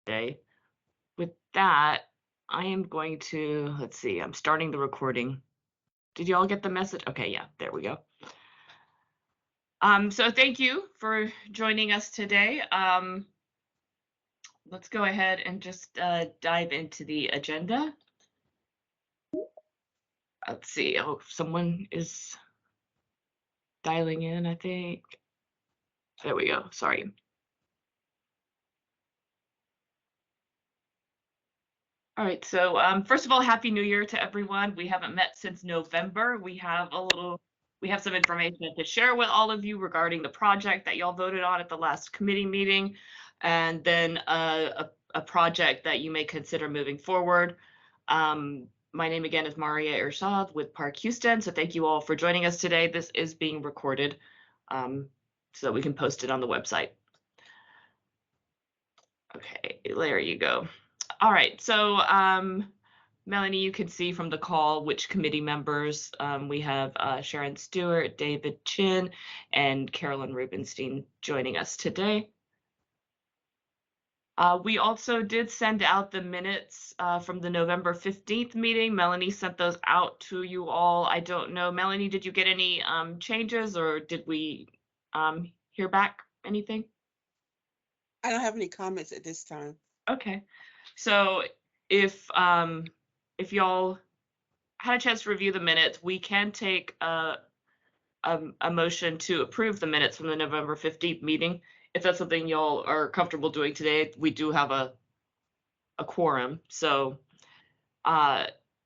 today. With that, I am going to, let's see, I'm starting the recording. Did you all get the message? Okay, yeah, there we go. So thank you for joining us today. Let's go ahead and just dive into the agenda. Let's see. Oh, someone is dialing in, I think. There we go. Sorry. All right. So first of all, Happy New Year to everyone. We haven't met since November. We have some information to share with all of you regarding the project that y'all voted on at the last committee meeting, and then a project that you may consider moving forward. My name again is Maria Irshad with Park Houston. So thank you all for joining us today. This is being recorded so that we can post it on the website. Okay, there you go. All right, so Melanie, you can see from the call which committee members we have Sharon Stewart, David Chin, and Carolyn Rubenstein joining us today. We also did send out the minutes from the November 15th meeting. Melanie sent those out to you all. I don't know, Melanie, did you get any changes or did we hear back anything? I don't have any comments at this time. Okay, so if y'all had a chance to review the minutes, we can take a motion to approve the minutes from the November 15th meeting. If that's something y'all are comfortable doing today, we do have a quorum. So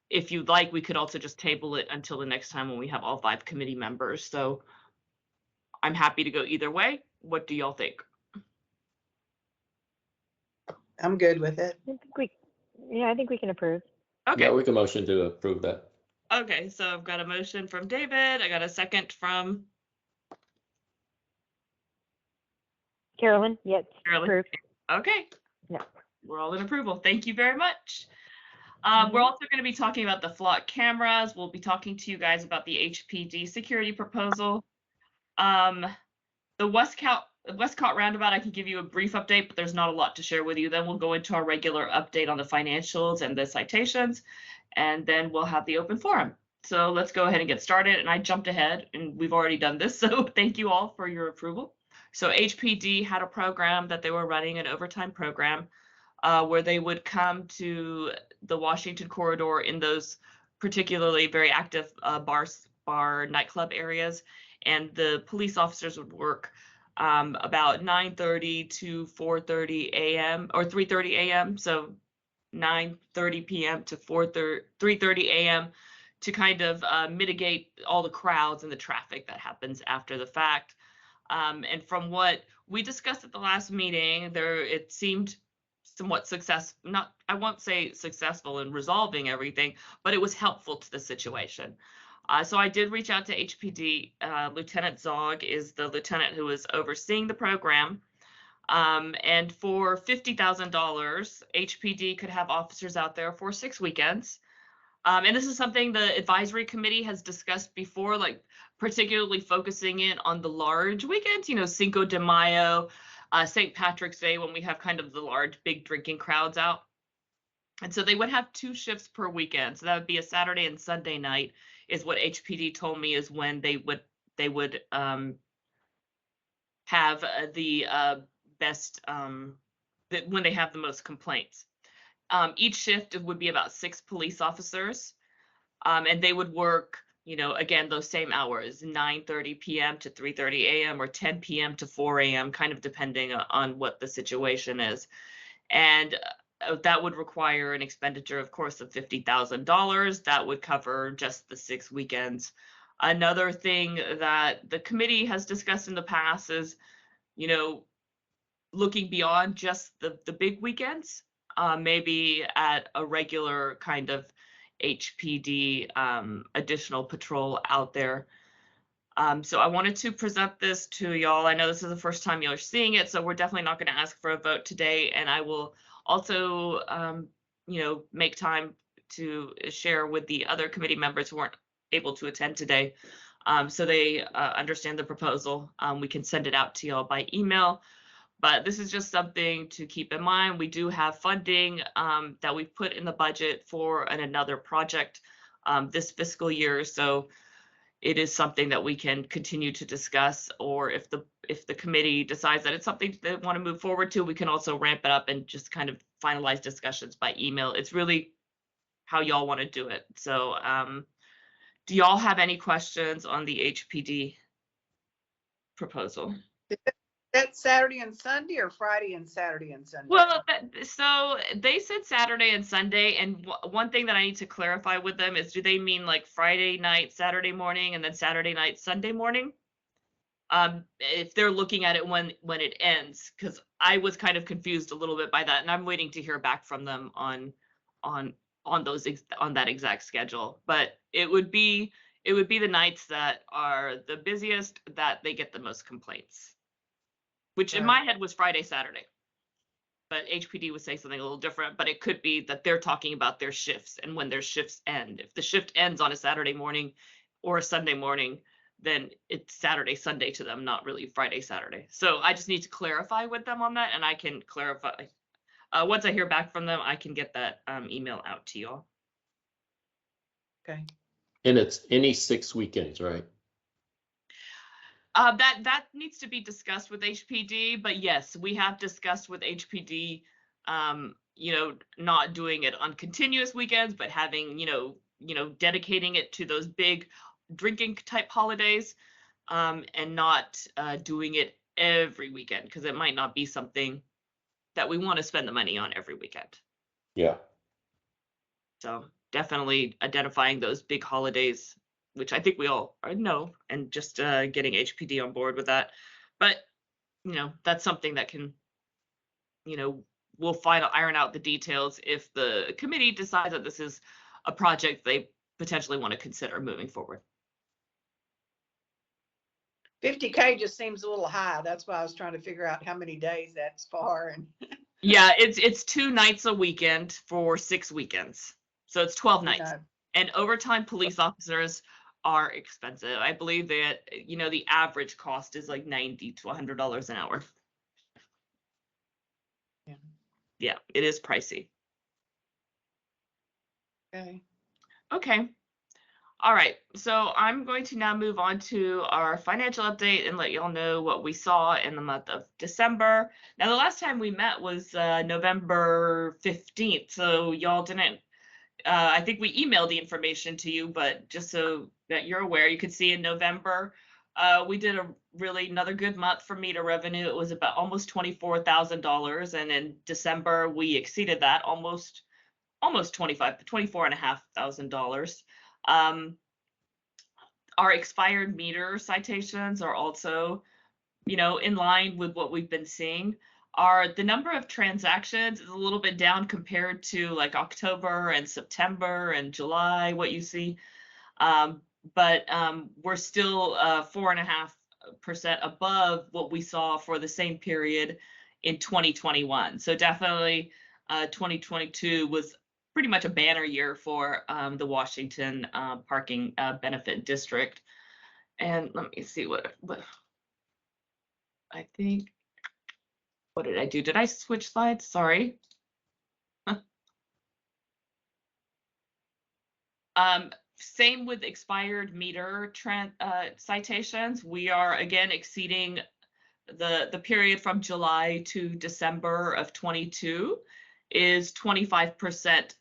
if you'd like, we could also just table it until the next time when we have all 5 committee members. So I'm happy to go either way. What do y'all think? I'm good with it. I think we can approve. Okay. Yeah, we can motion to approve that. Okay, so I've got a motion from David. I got a second from Carolyn. Yes, Carolyn. approved. Okay. Yeah. We're all in approval. Thank you very much. We're also going to be talking about the flock cameras. We'll be talking to you guys about the HPD security proposal. The Westcott roundabout, I can give you a brief update, but there's not a lot to share with you. Then we'll go into our regular update on the financials and the citations, and then we'll have the open forum. So let's go ahead and get started. And I jumped ahead, and we've already done this, so thank you all for your approval. So HPD had a program that they were running, an overtime program, where they would come to the Washington corridor in those particularly very active bar nightclub areas, and the police officers would work about 9:30 to 4:30 a.m. or 3:30 a.m. So 9:30 p.m. to 3:30 a.m. to kind of mitigate all the crowds and the traffic that happens after the fact. And from what we discussed at the last meeting, it seemed somewhat I won't say successful in resolving everything, but it was helpful to the situation. So I did reach out to HPD. Lieutenant Zog is the lieutenant who is overseeing the program. And for $50,000, HPD could have officers out there for 6 weekends. And this is something the advisory committee has discussed before, like particularly focusing in on the large weekends, Cinco de Mayo, St. Patrick's Day, when we have kind of the large, big drinking crowds out. And so they would have 2 shifts per weekend. So that would be a Saturday and Sunday night is what HPD told me is when they would have the best, when they have the most complaints. Each shift would be about 6 police officers, and they would work, again, those same hours, 9:30 p.m. to 3:30 a.m. or 10 p.m. to 4 a.m., kind of depending on what the situation is. And that would require an expenditure, of course, of $50,000. That would cover just the 6 weekends. Another thing that the committee has discussed in the past is, looking beyond just the big weekends, maybe at a regular kind of HPD additional patrol out there. So I wanted to present this to y'all. I know this is the first time you're seeing it, so we're definitely not going to ask for a vote today. And I will also, make time to share with the other committee members who weren't able to attend today, so they understand the proposal. We can send it out to y'all by email. But this is just something to keep in mind. We do have funding that we've put in the budget for another project this fiscal year. So it is something that we can continue to discuss, or if the committee decides that it's something they want to move forward to, we can also ramp it up and just kind of finalize discussions by email. It's really how y'all want to do it. So do y'all have any questions on the HPD proposal? That Saturday and Sunday or Friday and Saturday and Sunday? Well, so they said Saturday and Sunday, and one thing that I need to clarify with them is, do they mean like Friday night, Saturday morning, and then Saturday night, Sunday morning? If they're looking at it when it ends, because I was kind of confused a little bit by that, and I'm waiting to hear back from them on that exact schedule. But it would be the nights that are the busiest that they get the most complaints. Which in my head was Friday, Saturday. But HPD would say something a little different, but it could be that they're talking about their shifts and when their shifts end. If the shift ends on a Saturday morning or a Sunday morning, then it's Saturday, Sunday to them, not really Friday, Saturday. So I just need to clarify with them on that, and I can clarify. Once I hear back from them, I can get that email out to y'all. Okay. And it's any 6 weekends, right? That needs to be discussed with HPD, but yes, we have discussed with HPD, not doing it on continuous weekends, but having, dedicating it to those big drinking type holidays, and not doing it every weekend, because it might not be something that we want to spend the money on every weekend. Yeah. So definitely identifying those big holidays, which I think we all know, and just getting HPD on board with that. But, that's something that can, we'll iron out the details if the committee decides that this is a project they potentially want to consider moving forward. 50K just seems a little high. That's why I was trying to figure out how many days that's far. And Yeah, it's 2 nights a weekend for 6 weekends. So it's 12 nights. And overtime police officers are expensive. I believe that, the average cost is like $90 to $100 an hour. Yeah, it is pricey. Okay. Okay. All right. So I'm going to now move on to our financial update and let y'all know what we saw in the month of December. Now, the last time we met was November 15th. So y'all didn't, I think we emailed the information to you, but just so that you're aware, you could see in November, we did another good month for meter revenue. It was about almost $24,000. And in December, we exceeded that almost $24,500. Our expired meter citations are also, in line with what we've been seeing. The number of transactions is a little bit down compared to like October and September and July, what you see. But we're still 4.5% above what we saw for the same period in 2021. So definitely 2022 was pretty much a banner year for the Washington Parking Benefit District. And let me see what I think. What did I do? Did I switch slides? Sorry. Same with expired meter citations. We are again exceeding the period from July to December of 22 is 25%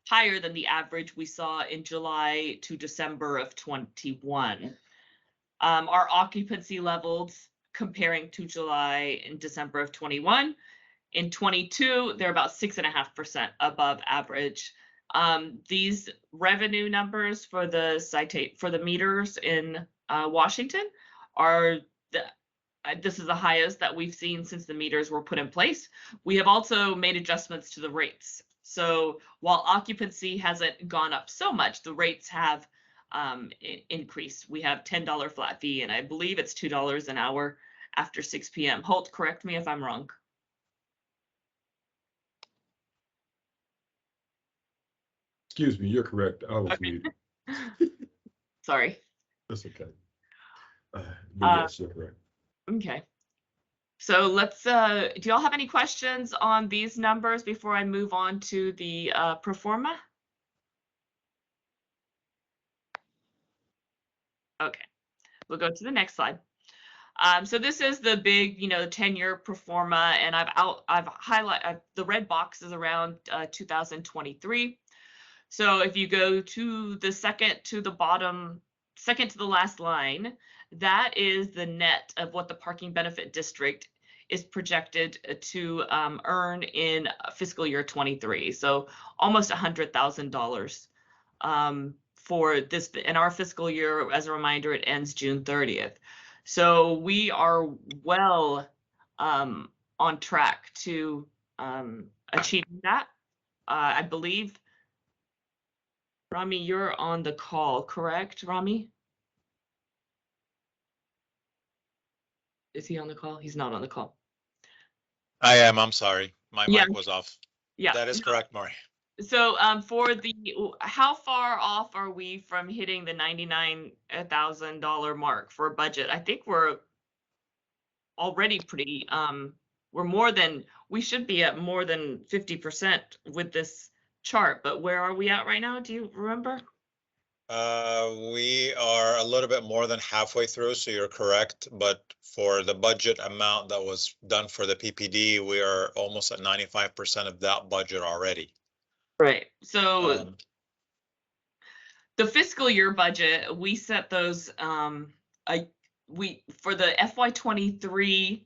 higher than the average we saw in July to December of 21. Our occupancy levels comparing to July and December of 21, in 22, they're about 6.5% above average. These revenue numbers for the meters in Washington are this is the highest that we've seen since the meters were put in place. We have also made adjustments to the rates. So while occupancy hasn't gone up so much, the rates have increased. We have $10 flat fee, and I believe it's $2 an hour after 6 p.m. Holt, correct me if I'm wrong. Excuse me, you're correct. I was Okay. muted. Sorry. That's okay. But yes, you're correct. Okay. So let's, do y'all have any questions on these numbers before I move on to the pro forma? Okay, we'll go to the next slide. So this is the big, 10-year pro forma, and I've highlighted the red boxes around 2023. So if you go to the second to the last line, that is the net of what the parking benefit district is projected to earn in fiscal year 23. So almost $100,000 for this, in our fiscal year. As a reminder, it ends June 30th. So we are well on track to achieving that. I believe, Rami, you're on the call, correct, Rami? Is he on the call? He's not on the call. I am. I'm sorry. My Yeah. mic was off. Yeah. That is correct, Maury. So for the, how far off are we from hitting the $99,000 mark for budget? I think we're already pretty, we should be at more than 50% with this chart, but where are we at right now? Do you remember? We are a little bit more than halfway through, so you're correct. But for the budget amount that was done for the PPD, we are almost at 95% of that budget already. Right. So the fiscal year budget, we set those, for the FY23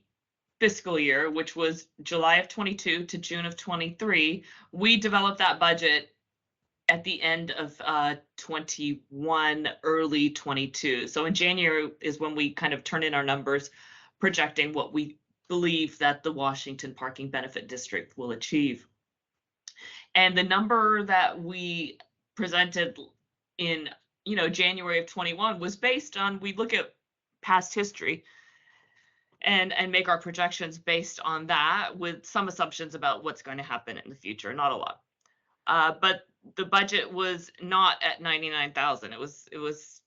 fiscal year, which was July of 22 to June of 23, we developed that budget at the end of 21, early 22. So in January is when we kind of turn in our numbers, projecting what we believe that the Washington Parking Benefit District will achieve. And the number that we presented in, January of 21 was based on, we look at past history and make our projections based on that, with some assumptions about what's going to happen in the future. Not a lot. But the budget was not at 99,000. It was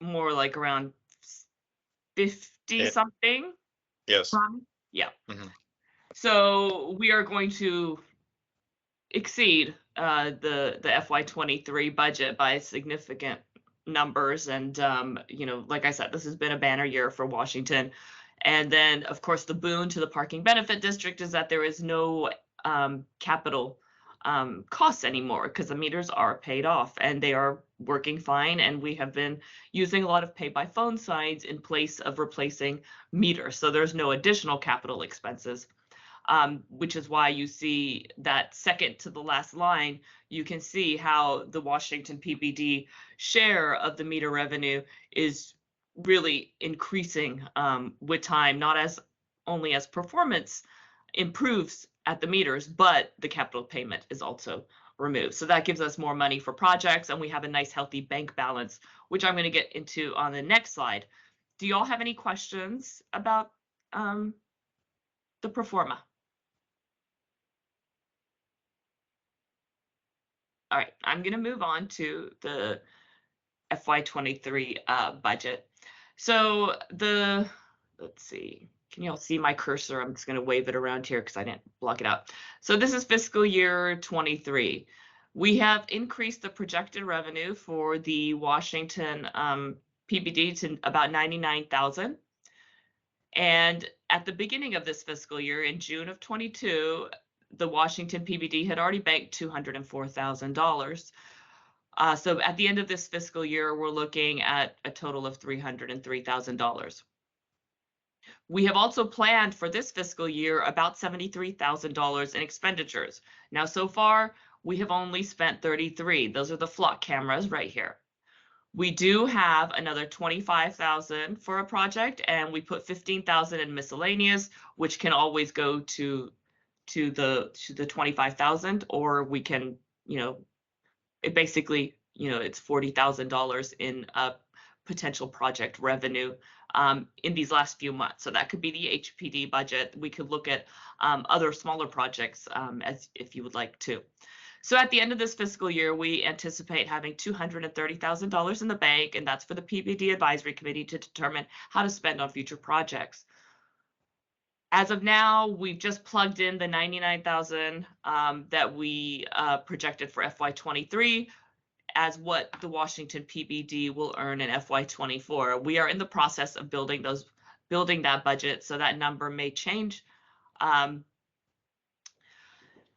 more like around 50 something. Yes. Yeah. Mhm. So we are going to exceed the FY23 budget by significant numbers. And, like I said, this has been a banner year for Washington. And then, of course, the boon to the parking benefit district is that there is no capital costs anymore, because the meters are paid off and they are working fine. And we have been using a lot of pay by phone signs in place of replacing meters. So there's no additional capital expenses. Which is why you see that second to the last line, you can see how the Washington PBD share of the meter revenue is really increasing with time, not as only as performance improves at the meters, but the capital payment is also removed. So that gives us more money for projects, and we have a nice healthy bank balance, which I'm going to get into on the next slide. Do you all have any questions about the pro forma? All right, I'm going to move on to the FY23 budget. So let's see, can you all see my cursor? I'm just going to wave it around here because I didn't block it out. So this is fiscal year 23. We have increased the projected revenue for the Washington PBD to about 99,000. And at the beginning of this fiscal year, in June of 22, the Washington PBD had already banked $204,000. So at the end of this fiscal year, we're looking at a total of $303,000. We have also planned for this fiscal year about $73,000 in expenditures. Now, so far, we have only spent 33. Those are the flock cameras right here. We do have another 25,000 for a project, and we put 15,000 in miscellaneous, which can always go to the 25,000, or we can, it basically, it's $40,000 in potential project revenue in these last few months. So that could be the HPD budget. We could look at other smaller projects as if you would like to. So at the end of this fiscal year, we anticipate having $230,000 in the bank, and that's for the PBD Advisory Committee to determine how to spend on future projects. As of now, we've just plugged in the 99,000 that we projected for FY23 as what the Washington PBD will earn in FY24. We are in the process of building that budget, so that number may change,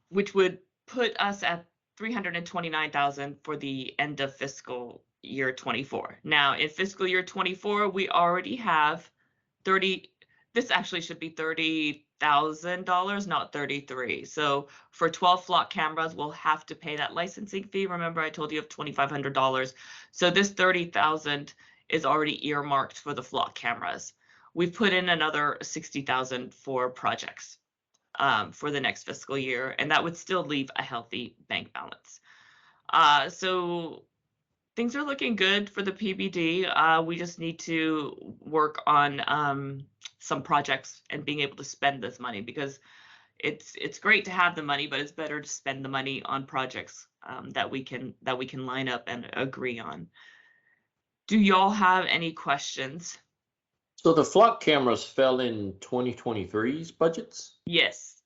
which would put us at 329,000 for the end of fiscal year 24. Now, in fiscal year 24, we already have this actually should be $30,000, not 33. So for 12 flock cameras, we'll have to pay that licensing fee. Remember, I told you of $2,500. So this 30,000 is already earmarked for the flock cameras. We've put in another 60,000 for projects for the next fiscal year, and that would still leave a healthy bank balance. So things are looking good for the PBD. We just need to work on some projects and being able to spend this money, because it's great to have the money, but it's better to spend the money on projects that we can line up and agree on. Do y'all have any questions? So the flock cameras fell in 2023's budgets? Yes.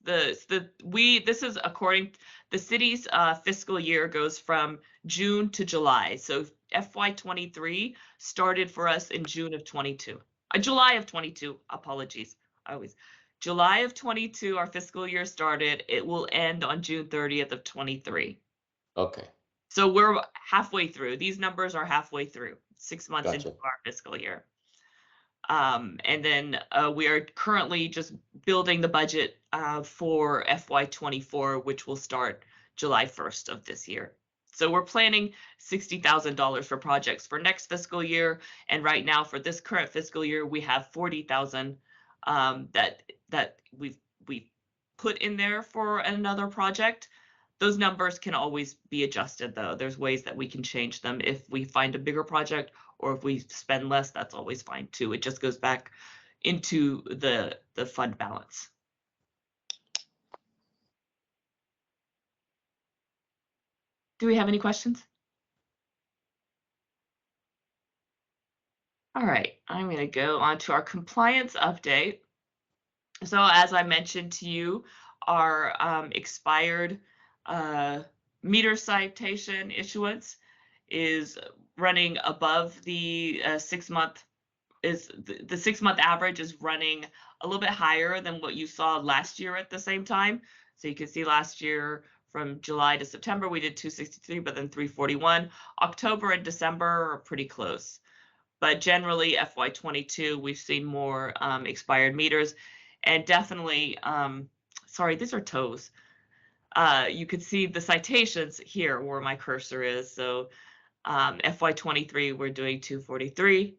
This is according, the city's fiscal year goes from June to July. So FY23 started for us in June of 22. July of 22, apologies. July of 22, our fiscal year started. It will end on June 30th of 23. Okay, So we're halfway through. These numbers are halfway through, 6 months Gotcha. into our fiscal year. And then we are currently just building the budget for FY24, which will start July 1st of this year. So we're planning $60,000 for projects for next fiscal year. And right now for this current fiscal year, we have 40,000 that we've put in there for another project. Those numbers can always be adjusted, though. There's ways that we can change them if we find a bigger project, or if we spend less, that's always fine too. It just goes back into the fund balance. Do we have any questions? All right, I'm going to go on to our compliance update. So as I mentioned to you, our expired meter citation issuance is running above the 6 month. The 6 month average is running a little bit higher than what you saw last year at the same time. So you can see last year from July to September, we did 263, but then 341. October and December are pretty close. But generally, FY22, we've seen more expired meters, and definitely, sorry, these are tows. You could see the citations here where my cursor is. So FY23, we're doing 243.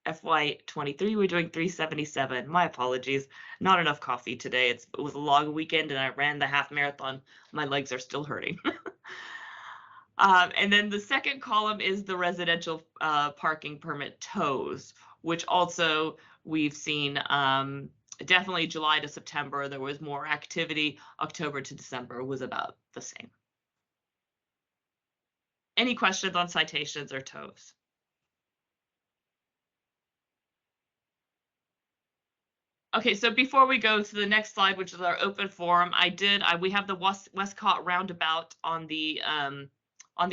FY23, we're doing 377. My apologies. Not enough coffee today. It was a long weekend and I ran the half marathon. My legs are still hurting. And then the second column is the residential parking permit tows, which also we've seen definitely July to September, there was more activity. October to December was about the same. Any questions on citations or tows? Okay, so before we go to the next slide, which is our open forum, we have the Westcott roundabout on the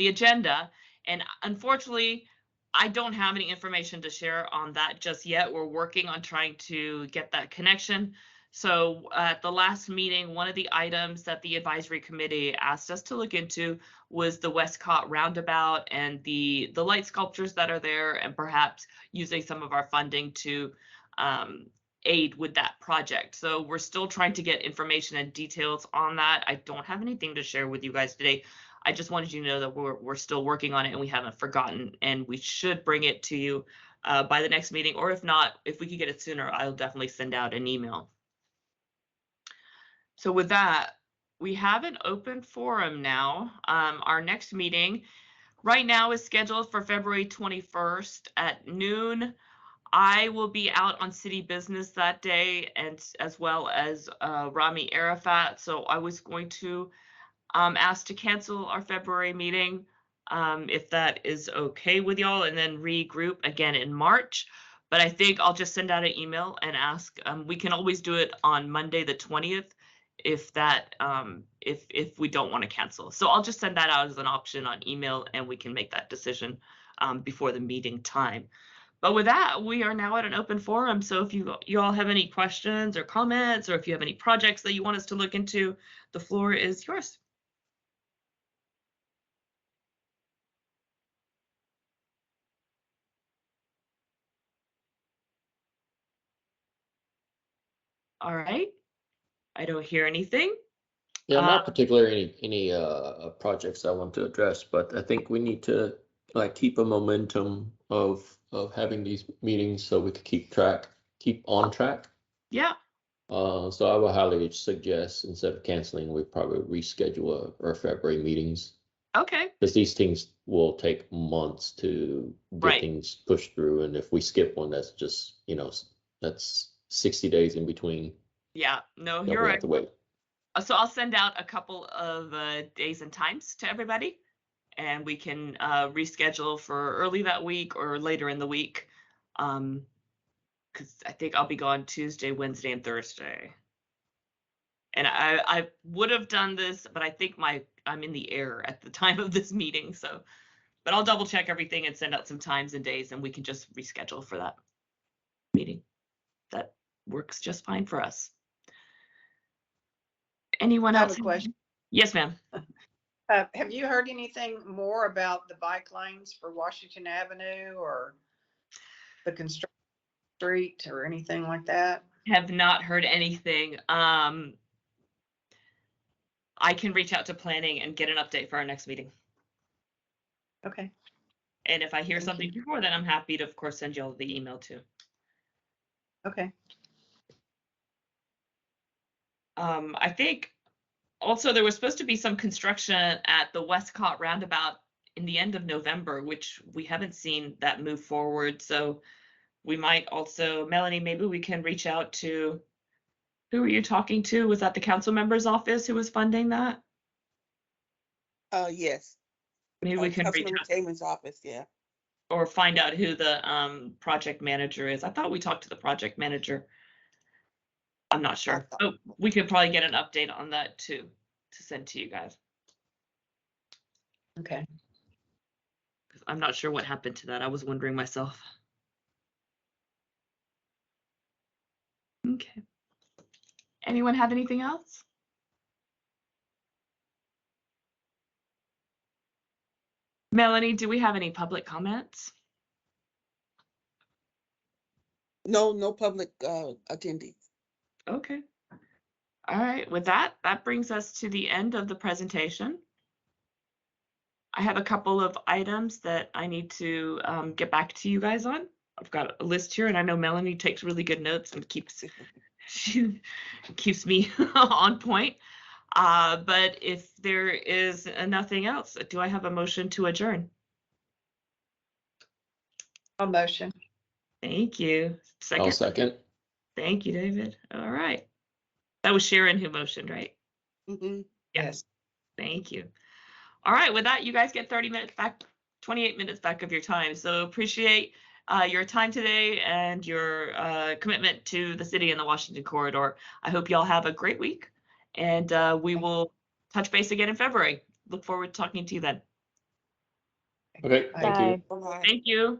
agenda, and unfortunately, I don't have any information to share on that just yet. We're working on trying to get that connection. So at the last meeting, one of the items that the advisory committee asked us to look into was the Westcott roundabout and the light sculptures that are there, and perhaps using some of our funding to aid with that project. So we're still trying to get information and details on that. I don't have anything to share with you guys today. I just wanted you to know that we're still working on it and we haven't forgotten, and we should bring it to you by the next meeting, or if not, if we could get it sooner, I'll definitely send out an email. So with that, we have an open forum now. Our next meeting right now is scheduled for February 21st at noon. I will be out on city business that day, and as well as Rami Arafat. So I was going to ask to cancel our February meeting if that is okay with y'all, and then regroup again in March. But I think I'll just send out an email and ask, we can always do it on Monday, the 20th, if that, if we don't want to cancel. So I'll just send that out as an option on email and we can make that decision before the meeting time. But with that, we are now at an open forum. So if you all have any questions or comments, or if you have any projects that you want us to look into, the floor is yours. All right. I don't hear anything. Yeah, not particularly any projects I want to address, but I think we need to like keep a momentum of having these meetings so we can keep on track. Yeah. So I would highly suggest, instead of canceling, we probably reschedule our February meetings, Okay. because these things will take months to get Right. things pushed through, and if we skip one, that's just, that's 60 days in between Yeah. No, that you're we right. have to wait. So I'll send out a couple of days and times to everybody, and we can reschedule for early that week or later in the week. Because I think I'll be gone Tuesday, Wednesday, and Thursday. And I would have done this, but I think I'm in the air at the time of this meeting. So, but I'll double check everything and send out some times and days, and we can just reschedule for that meeting. That works just fine for us. Anyone I have else? a question. Yes, ma'am. Have you heard anything more about the bike lanes for Washington Avenue or the construction street or anything like that? Have not heard anything. I can reach out to planning and get an update for our next meeting. Okay. And if I hear Thank something you. before, then I'm happy to, of course, send you all the email too. Okay. I think also there was supposed to be some construction at the Westcott roundabout in the end of November, which we haven't seen that move forward. So we might also, Melanie, maybe we can reach out to, who were you talking to? Was that the council member's office who was funding that? Yes. Maybe we can reach Councilmember out Taman's office, yeah. or find out who the project manager is. I thought we talked to the project manager. I'm not sure. Oh, we could probably get an update on that too, to send to you guys. Okay. I'm not sure what happened to that. I was wondering myself. Okay. Anyone have anything else? Melanie, do we have any public comments? No public attendees. Okay. All right. With that, that brings us to the end of the presentation. I have a couple of items that I need to get back to you guys on. I've got a list here, and I know Melanie takes really good notes and keeps me on point. But if there is nothing else, do I have a motion to adjourn? A motion. Thank you. I'll second. Thank you, David. All right. That was Sharon who motioned, right? Mm-hmm. Yes. Thank you. All right. With that, you guys get 30 minutes back, 28 minutes back of your time. So appreciate your time today and your commitment to the city and the Washington corridor. I hope y'all have a great week, and we will touch base again in February. Look forward to talking to you then. Okay, thank you. Bye. Bye-bye. Thank you.